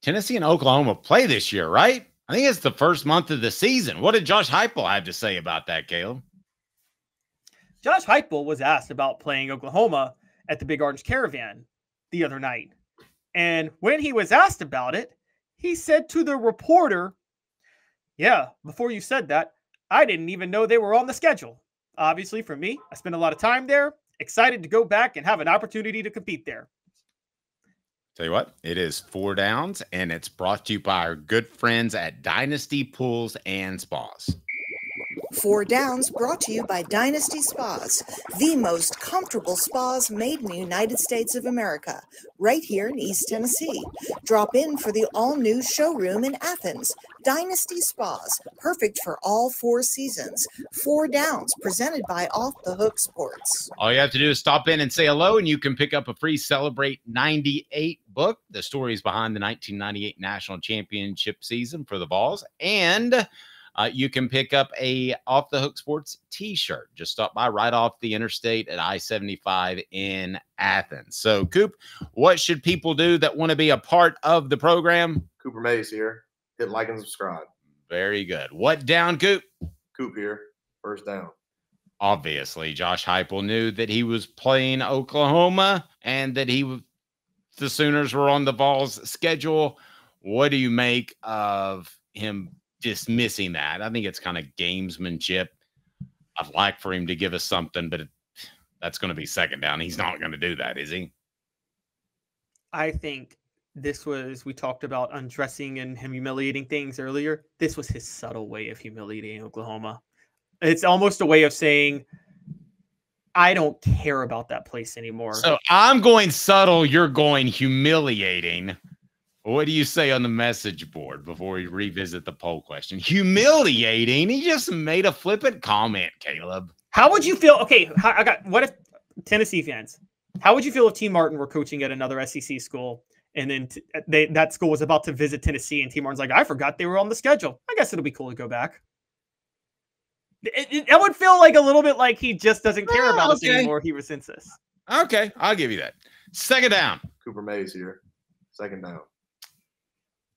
Tennessee and Oklahoma play this year, right? I think it's the first month of the season. What did Josh Heupel have to say about that, Caleb? Josh Heupel was asked about playing Oklahoma at the Big Orange Caravan the other night. And when he was asked about it, he said to the reporter, "Yeah, before you said that, I didn't even know they were on the schedule. Obviously, for me, I spent a lot of time there, excited to go back and have an opportunity to compete there." Tell you what, it is 4 Downs, and it's brought to you by our good friends at Dynasty Pools and Spas. 4 Downs brought to you by Dynasty Spas, the most comfortable spas made in the United States of America, right here in East Tennessee. Drop in for the all-new showroom in Athens. Dynasty Spas, perfect for all 4 seasons. 4 Downs, presented by Off the Hook Sports. All you have to do is stop in and say hello, and you can pick up a free Celebrate 98 book, the stories behind the 1998 National Championship season for the Vols, and you can pick up a Off the Hook Sports t-shirt. Just stop by right off the interstate at I-75 in Athens. So, Coop, what should people do that want to be a part of the program? Cooper Mays here. Hit like and subscribe. Very good. What down, Coop? Coop here. First down. Obviously, Josh Heupel knew that he was playing Oklahoma and that the Sooners were on the Vols schedule. What do you make of him dismissing that? I think it's kind of gamesmanship. I'd like for him to give us something, but that's going to be second down. He's not going to do that, is he? I think we talked about undressing and him humiliating things earlier. This was his subtle way of humiliating Oklahoma. It's almost a way of saying, I don't care about that place anymore. So I'm going subtle, you're going humiliating. What do you say on the message board before we revisit the poll question? Humiliating? He just made a flippant comment, Caleb. How would you feel? Okay, what if Tennessee fans? How would you feel if T. Martin were coaching at another SEC school, and then that school was about to visit Tennessee, and T. Martin's like, I forgot they were on the schedule. I guess it'll be cool to go back. It would feel like a little bit like he just doesn't care about us anymore. He resents us. Okay, I'll give you that. Second down. Cooper Mays here. Second down.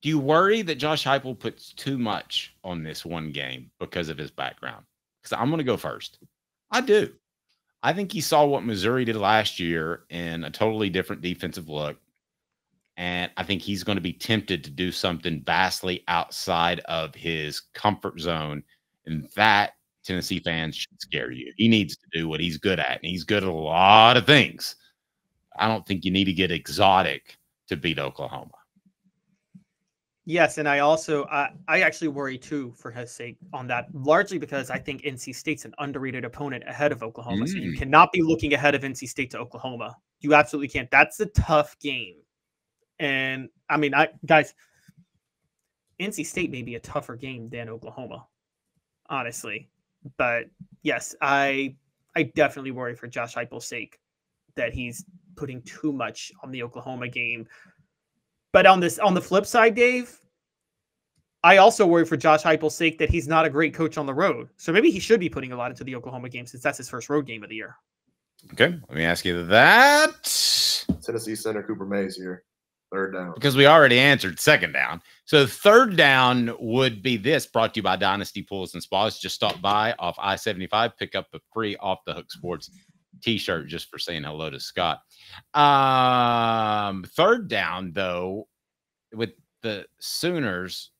Do you worry that Josh Heupel puts too much on this one game because of his background? Because I'm going to go first. I do. I think he saw what Missouri did last year in a totally different defensive look. And I think he's going to be tempted to do something vastly outside of his comfort zone. And that, Tennessee fans, should scare you. He needs to do what he's good at. And he's good at a lot of things. I don't think you need to get exotic to beat Oklahoma. Yes, and I actually worry too for his sake on that, largely because I think NC State's an underrated opponent ahead of Oklahoma. So you cannot be looking ahead of NC State to Oklahoma. You absolutely can't. That's a tough game. And I mean, guys, NC State may be a tougher game than Oklahoma, honestly. But yes, I definitely worry for Josh Heupel's sake that he's putting too much on the Oklahoma game. But on the flip side, Dave, I also worry for Josh Heupel's sake that he's not a great coach on the road. So maybe he should be putting a lot into the Oklahoma game since that's his first road game of the year. Okay, let me ask you that. Tennessee center Cooper Mays here. Third down. Because we already answered second down. So third down would be this, brought to you by Dynasty Pools and Spas. Just stop by off I-75, pick up a free Off the Hook Sports t-shirt just for saying hello to Scott. Third down, though, with the Sooners,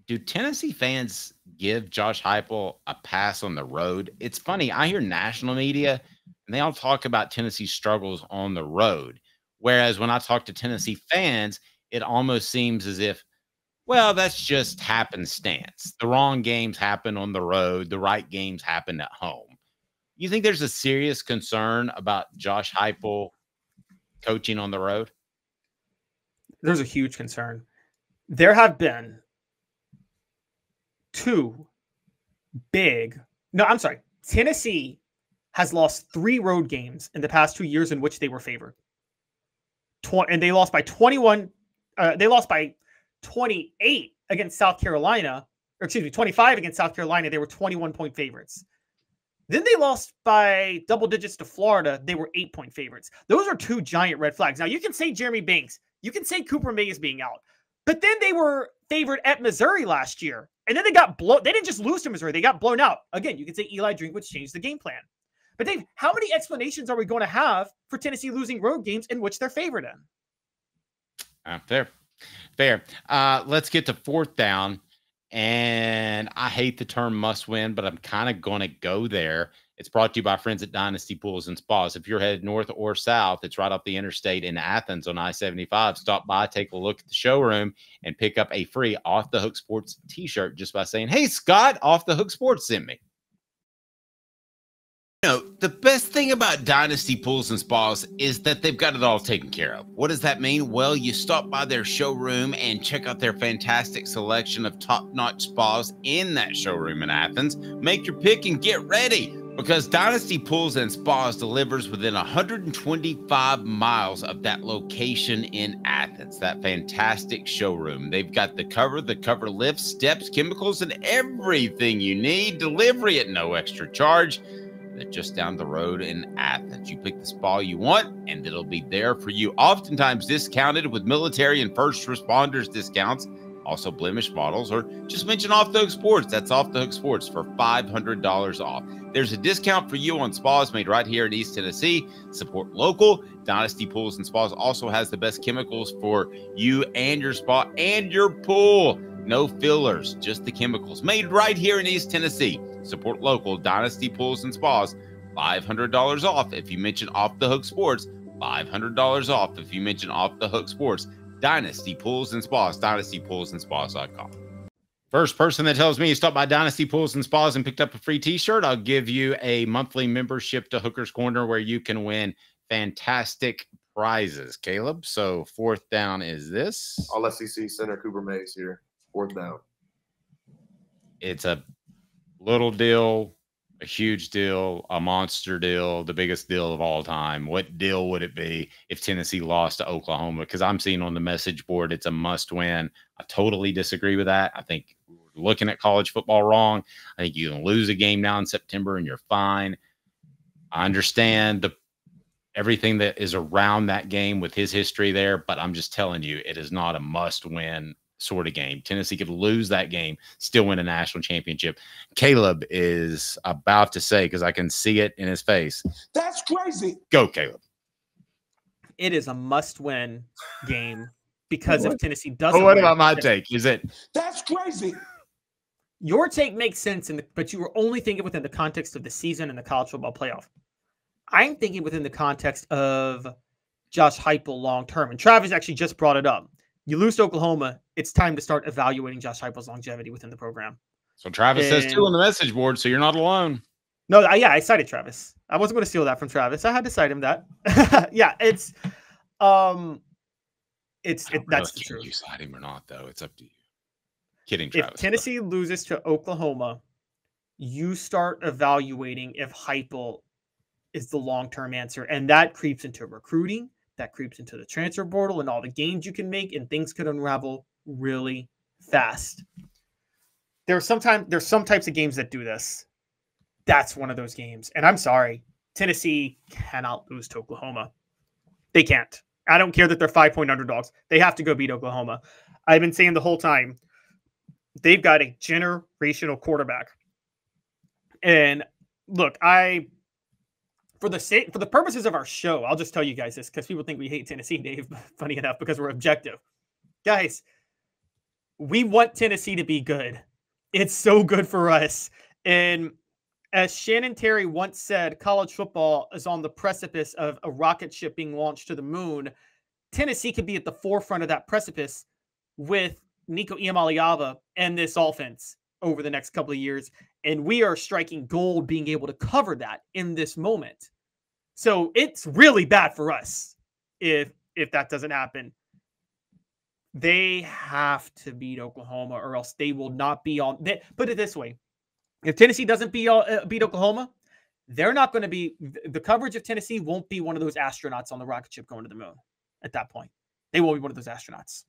do Tennessee fans give Josh Heupel a pass on the road? It's funny. I hear national media, and they all talk about Tennessee's struggles on the road. Whereas when I talk to Tennessee fans, it almost seems as if, well, that's just happenstance. The wrong games happen on the road. The right games happen at home. You think there's a serious concern about Josh Heupel coaching on the road? There's a huge concern. There have been Tennessee has lost 3 road games in the past 2 years in which they were favored. And they lost by 21. They lost by 28 against South Carolina, or excuse me, 25 against South Carolina. They were 21-point favorites. Then they lost by double digits to Florida. They were 8-point favorites. Those are 2 giant red flags. Now, you can say Jeremy Banks. You can say Cooper Mays being out, but then they were favored at Missouri last year, and then they got blown. They didn't just lose to Missouri; they got blown out. Again, you can say Eli Drinkwitz changed the game plan. But Dave, how many explanations are we going to have for Tennessee losing road games in which they're favored in? Fair. Let's get to fourth down. And I hate the term must win, but I'm kind of going to go there. It's brought to you by friends at Dynasty Pools and Spas. If you're headed north or south, it's right off the interstate in Athens on I-75. Stop by, take a look at the showroom, and pick up a free Off the Hook Sports t-shirt just by saying, hey, Scott, Off the Hook Sports sent me. The best thing about Dynasty Pools and Spas is that they've got it all taken care of. What does that mean? Well, you stop by their showroom and check out their fantastic selection of top-notch spas in that showroom in Athens. Make your pick and get ready, because Dynasty Pools and Spas delivers within 125 miles of that location in Athens, that fantastic showroom. They've got the cover lift, steps, chemicals, and everything you need. Delivery at no extra charge. They're just down the road in Athens. You pick the spa you want, and it'll be there for you. Oftentimes discounted with military and first responders discounts. Also blemish models, or just mention Off the Hook Sports. That's Off the Hook Sports for $500 off. There's a discount for you on spas made right here in East Tennessee. Support local. Dynasty Pools and Spas also has the best chemicals for you and your spa and your pool. No fillers, just the chemicals made right here in East Tennessee. Support local. Dynasty Pools and Spas, $500 off if you mention Off the Hook Sports. $500 off if you mention Off the Hook Sports. Dynasty Pools and Spas, dynastypoolsandspas.com. First person that tells me you stopped by Dynasty Pools and Spas and picked up a free t-shirt, I'll give you a monthly membership to Hooker's Corner where you can win fantastic prizes. Caleb, so fourth down is this. All SEC center Cooper Mays here. Fourth down. It's a little deal, a huge deal, a monster deal, the biggest deal of all time. What deal would it be if Tennessee lost to Oklahoma? Because I'm seeing on the message board it's a must win. I totally disagree with that. I think we're looking at college football wrong. I think you can lose a game now in September and you're fine. I understand everything that is around that game with his history there, but I'm just telling you, it is not a must win sort of game. Tennessee could lose that game, still win a national championship. Caleb is about to say, because I can see it in his face, that's crazy. Go, Caleb. It is a must-win game because if Tennessee doesn't what about my take? Is it? That's crazy. Your take makes sense, but you were only thinking within the context of the season and the college football playoff. I'm thinking within the context of Josh Heupel long-term, and Travis actually just brought it up. You lose to Oklahoma, it's time to start evaluating Josh Heupel's longevity within the program. So Travis says too on the message board, so you're not alone. No, I cited Travis. I wasn't going to steal that from Travis. I had to cite him that. Yeah, that's the truth. You cite him or not, though. It's up to you. Kidding, Travis. If Tennessee loses to Oklahoma, you start evaluating if Heupel is the long-term answer, and that creeps into recruiting. That creeps into the transfer portal and all the gains you can make, and things could unravel really fast. There's some types of games that do this. That's one of those games. And I'm sorry, Tennessee cannot lose to Oklahoma. They can't. I don't care that they're 5-point underdogs. They have to go beat Oklahoma. I've been saying the whole time, they've got a generational quarterback. And look, for the purposes of our show, I'll just tell you guys this because people think we hate Tennessee, Dave. Funny enough, because we're objective. Guys, we want Tennessee to be good. It's so good for us. And as Shannon Terry once said, college football is on the precipice of a rocket ship being launched to the moon. Tennessee could be at the forefront of that precipice with Nico Iamaleava and this offense over the next couple of years. And we are striking gold being able to cover that in this moment. So it's really bad for us if that doesn't happen. They have to beat Oklahoma or else they will not be on. Put it this way. If Tennessee doesn't beat Oklahoma, they're not going to be – the coverage of Tennessee won't be one of those astronauts on the rocket ship going to the moon at that point. They will be one of those astronauts.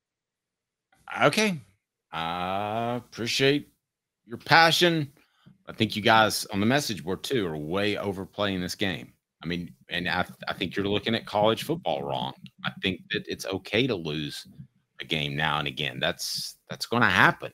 Okay. I appreciate your passion. I think you guys on the message board, too, are way overplaying this game. I mean, and I think you're looking at college football wrong. I think that it's okay to lose a game now and again. That's going to happen.